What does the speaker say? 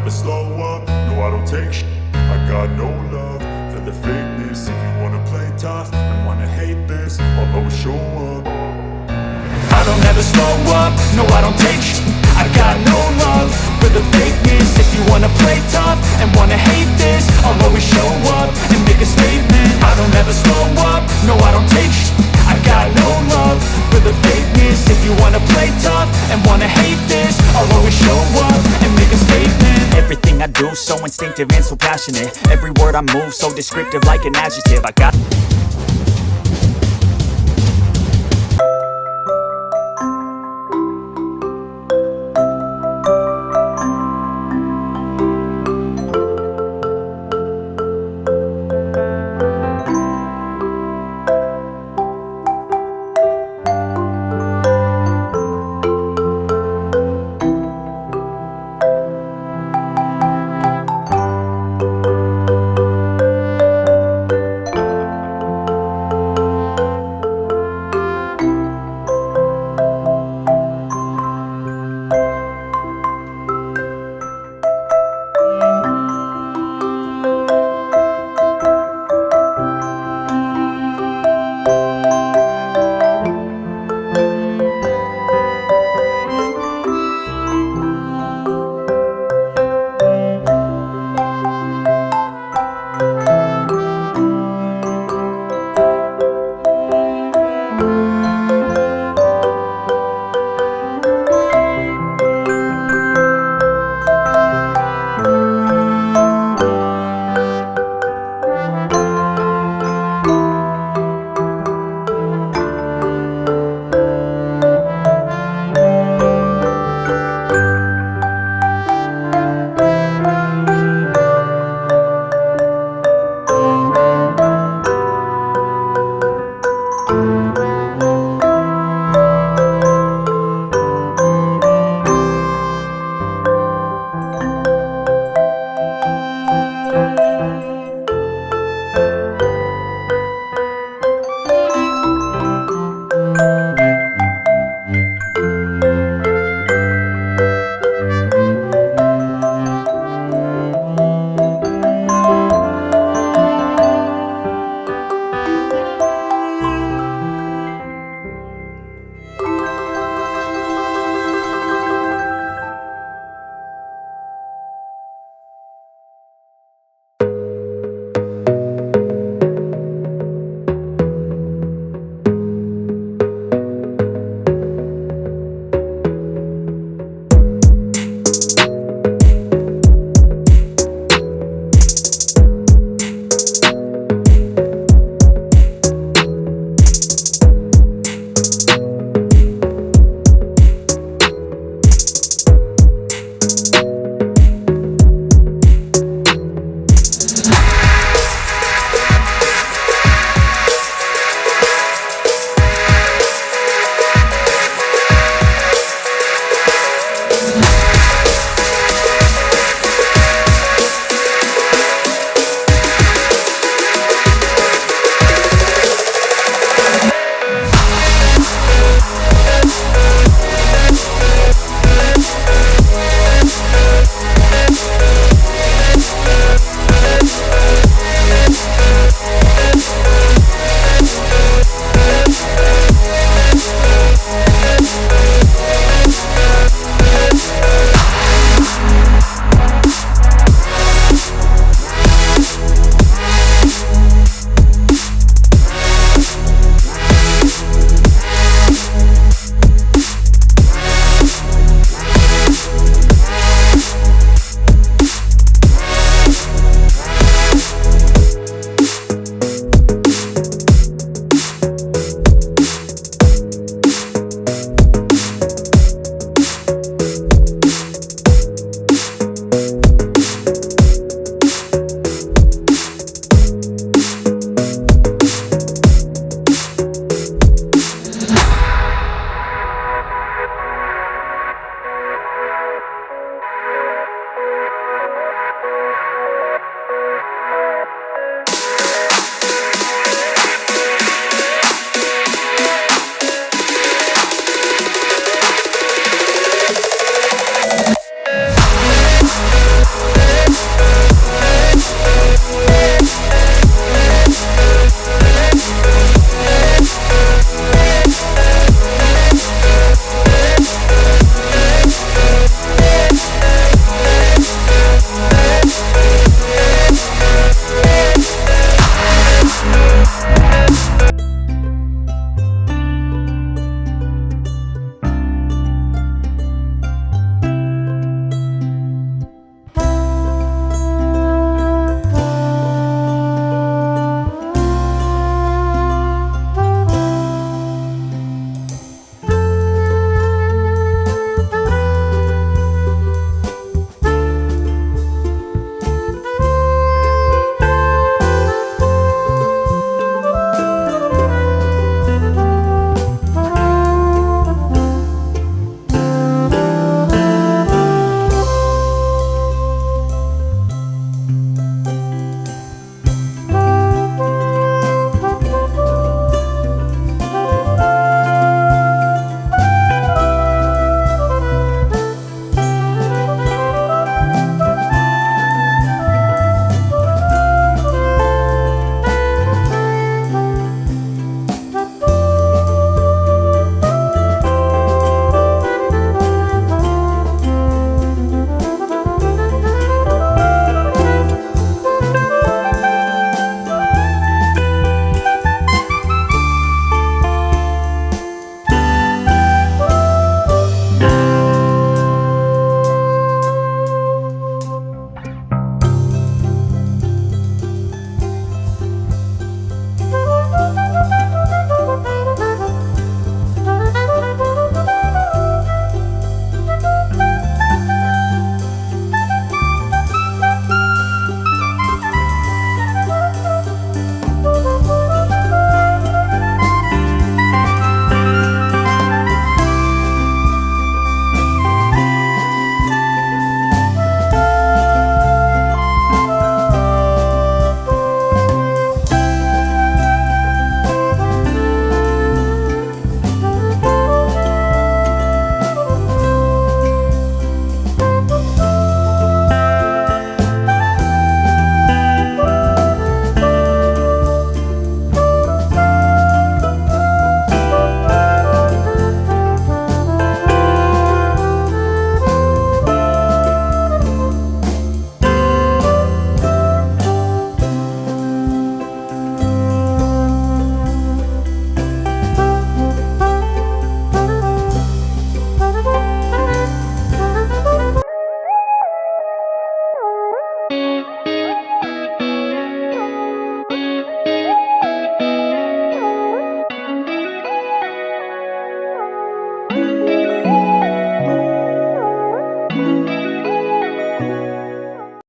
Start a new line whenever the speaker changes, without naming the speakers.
never slow up, no I don't take shit. I got no love for the fakeness. If you wanna play tough and wanna hate this, I'll always show up. I don't ever slow up, no I don't take shit. I got no love for the fakeness. If you wanna play tough and wanna hate this, I'll always show up and make a statement. I don't ever slow up, no I don't take shit. I got no love for the fakeness. If you wanna play tough and wanna hate this, I'll always show up and make a statement.
Everything I do so instinctive and so passionate. Every word I move so descriptive like an adjective. I got